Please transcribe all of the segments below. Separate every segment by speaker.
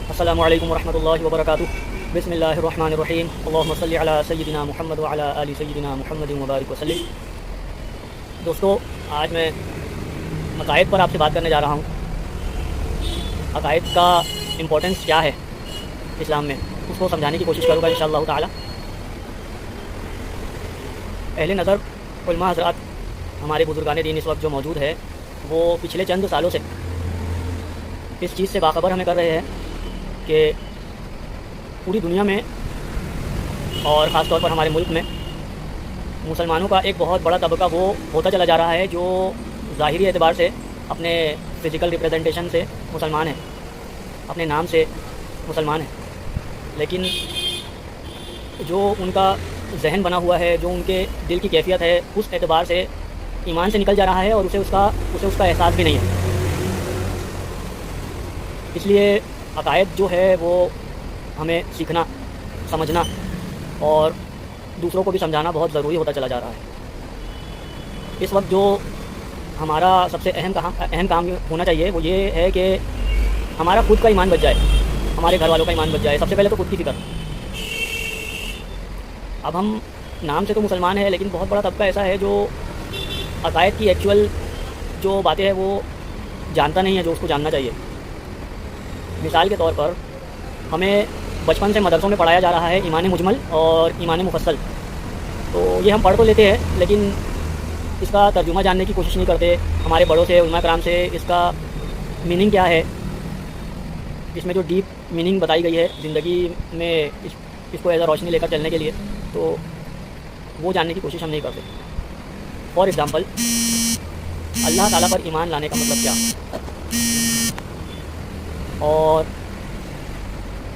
Speaker 1: السلام علیکم ورحمۃ اللہ وبرکاتہ۔ بسم اللہ الرحمن الرحیم۔ اللہم صلی علی سیدنا محمد وعلی آل سیدنا محمد مبارک وسلم۔ دوستو، آج میں عقائد پر آپ سے بات کرنے جا رہا ہوں۔ عقائد کا امپورٹنس کیا ہے اسلام میں، اس کو سمجھانے کی کوشش کروں گا انشاءاللہ تعالی۔ اہل نظر علماء حضرات، ہمارے بزرگان دین اس وقت جو موجود ہے، وہ پچھلے چند سالوں سے اس چیز سے باخبر ہمیں کر رہے ہیں کہ پوری دنیا میں اور خاص طور پر ہمارے ملک میں مسلمانوں کا ایک بہت بڑا طبقہ وہ ہوتا چلا جا رہا ہے جو ظاہری اعتبار سے اپنے فزیکل ریپریزنٹیشن سے مسلمان ہیں، اپنے نام سے مسلمان ہیں، لیکن جو ان کا ذہن بنا ہوا ہے، جو ان کے دل کی کیفیت ہے، اس اعتبار سے ایمان سے نکل جا رہا ہے اور اسے اس کا احساس بھی نہیں ہے۔ اس لیے عقائد جو ہے وہ ہمیں سیکھنا، سمجھنا اور دوسروں کو بھی سمجھانا بہت ضروری ہوتا چلا جا رہا ہے۔ اس وقت جو ہمارا سب سے اہم کام ہونا چاہیے وہ یہ ہے کہ ہمارا خود کا ایمان بچ جائے، ہمارے گھر والوں کا ایمان بچ جائے۔ سب سے پہلے تو خود کی فکر۔ اب ہم نام سے تو مسلمان ہیں، لیکن بہت بڑا طبقہ ایسا ہے جو عقائد کی ایکچوئل جو باتیں ہیں وہ جانتا نہیں ہے، جو اس کو جاننا چاہیے۔ مثال کے طور پر ہمیں بچپن سے مدرسوں میں پڑھایا جا رہا ہے ایمان مجمل اور ایمان مفصل، تو یہ ہم پڑھ تو لیتے ہیں لیکن اس کا ترجمہ جاننے کی کوشش نہیں کرتے۔ ہمارے بڑوں سے، علماء کرام سے اس کا میننگ کیا ہے، اس میں جو ڈیپ میننگ بتائی گئی ہے زندگی میں اس کو ایز اے روشنی لے کر چلنے کے لیے، تو وہ جاننے کی کوشش ہم نہیں کرتے۔ فار ایگزامپل، اللہ تعالیٰ پر ایمان لانے کا مطلب کیا، اور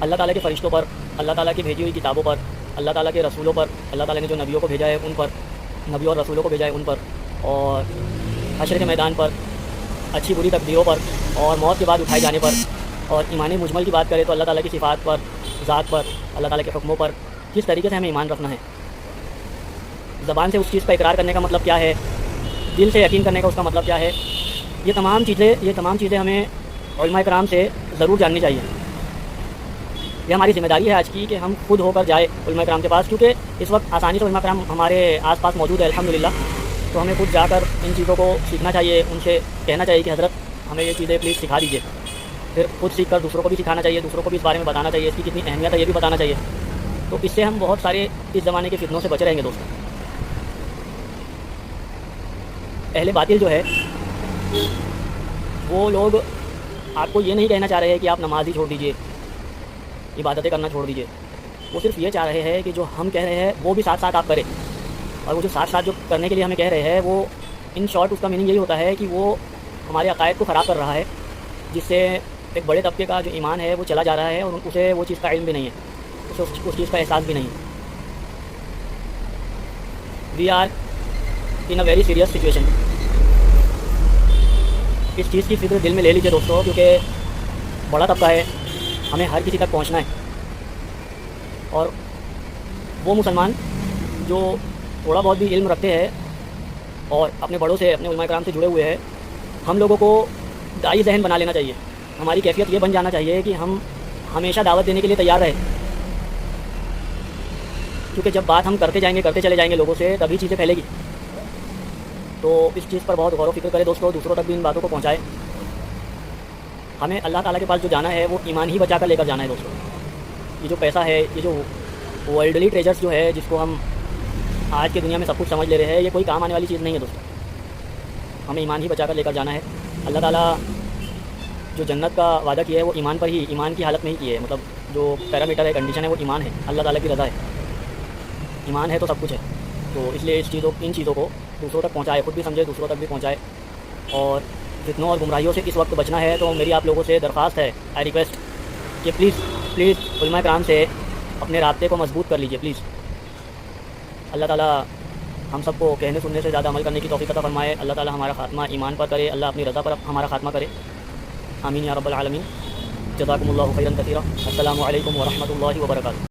Speaker 1: اللہ تعالیٰ کے فرشتوں پر، اللہ تعالیٰ کی بھیجی ہوئی کتابوں پر، اللہ تعالیٰ کے رسولوں پر، اللہ تعالیٰ نے جو نبیوں کو بھیجا ہے ان پر، نبیوں اور رسولوں کو بھیجا ہے ان پر، اور حشر کے میدان پر، اچھی بری تقدیروں پر، اور موت کے بعد اٹھائے جانے پر۔ اور ایمان مجمل کی بات کریں تو اللہ تعالیٰ کی صفات پر، ذات پر، اللہ تعالیٰ کے حکموں پر کس طریقے سے ہمیں ایمان رکھنا ہے۔ زبان سے اس چیز کا اقرار کرنے کا مطلب کیا ہے، دل سے یقین کرنے کا اس کا مطلب کیا ہے، یہ تمام چیزیں ہمیں علماء کرام سے ضرور جاننی چاہیے۔ یہ ہماری ذمہ داری ہے آج کی کہ ہم خود ہو کر جائیں علماء کرام کے پاس، کیونکہ اس وقت آسانی سے علماء کرام ہمارے آس پاس موجود ہے الحمدللہ، تو ہمیں خود جا کر ان چیزوں کو سیکھنا چاہیے، ان سے کہنا چاہیے کہ حضرت ہمیں یہ چیزیں پلیز سکھا دیجیے۔ پھر خود سیکھ کر دوسروں کو بھی سکھانا چاہیے، دوسروں کو بھی اس بارے میں بتانا چاہیے، اس کی کتنی اہمیت ہے یہ بھی بتانا چاہیے۔ تو اس سے ہم بہت سارے اس زمانے کے فتنوں سے بچے رہیں گے۔ دوستوں، اہل باطل جو ہے وہ لوگ آپ کو یہ نہیں کہنا چاہ رہے کہ آپ نماز ہی چھوڑ دیجیے، عبادتیں کرنا چھوڑ دیجیے۔ وہ صرف یہ چاہ رہے ہیں کہ جو ہم کہہ رہے ہیں وہ بھی ساتھ ساتھ آپ کریں، اور وہ جو ساتھ جو کرنے کے لیے ہمیں کہہ رہے ہیں وہ ان شارٹ اس کا میننگ یہی ہوتا ہے کہ وہ ہمارے عقائد کو خراب کر رہا ہے، جس سے ایک بڑے طبقے کا جو ایمان ہے وہ چلا جا رہا ہے اور اسے وہ چیز کا علم بھی نہیں ہے، اسے اس چیز کا احساس بھی نہیں ہے۔ We are in a very serious situation. اس چیز کی فکر دل میں لے لیجیے دوستوں، کیونکہ بڑا طبقہ ہے، ہمیں ہر کسی تک پہنچنا ہے۔ اور وہ مسلمان جو تھوڑا بہت بھی علم رکھتے ہیں اور اپنے بڑوں سے، اپنے علماء کرام سے جڑے ہوئے ہیں، ہم لوگوں کو داعی ذہن بنا لینا چاہیے۔ ہماری کیفیت یہ بن جانا چاہیے کہ ہم ہمیشہ دعوت دینے کے لیے تیار رہیں، کیونکہ جب بات ہم کرتے چلے جائیں گے لوگوں سے، تبھی چیزیں پھیلے گی۔ تو اس چیز پر بہت غور و فکر کرے دوستوں، دوسروں تک بھی ان باتوں کو پہنچائے۔ ہمیں اللہ تعالیٰ کے پاس جو جانا ہے وہ ایمان ہی بچا کر لے کر جانا ہے دوستوں۔ یہ جو پیسہ ہے، یہ جو ورلڈلی ٹریجرز جو ہے، جس کو ہم آج کی دنیا میں سب کچھ سمجھ لے رہے ہیں، یہ کوئی کام آنے والی چیز نہیں ہے دوستوں۔ ہمیں ایمان ہی بچا کر لے کر جانا ہے۔ اللہ تعالیٰ جو جنت کا وعدہ کیا ہے وہ ایمان پر ہی، ایمان کی حالت میں ہی کی ہے، مطلب جو پیرامیٹر ہے، کنڈیشن ہے، وہ ایمان ہے، اللہ تعالیٰ کی رضا ہے۔ ایمان ہے تو سب کچھ ہے۔ تو اس لیے ان چیزوں کو دوسروں تک پہنچائے، خود بھی سمجھے، دوسروں تک بھی پہنچائے۔ اور فتنوں اور گمراہیوں سے اس وقت بچنا ہے تو میری آپ لوگوں سے درخواست ہے، آئی ریکویسٹ کہ پلیز علماء کرام سے اپنے رابطے کو مضبوط کر لیجیے پلیز۔ اللہ تعالیٰ ہم سب کو کہنے سننے سے زیادہ عمل کرنے کی توفیق عطا فرمائے۔ اللہ تعالیٰ ہمارا خاتمہ ایمان پر کرے، اللہ اپنی رضا پر ہمارا خاتمہ کرے، آمین یا رب العالمین۔ جزاکم اللہ خیرا کثیرا۔ السلام علیکم ورحمۃ اللہ وبرکاتہ۔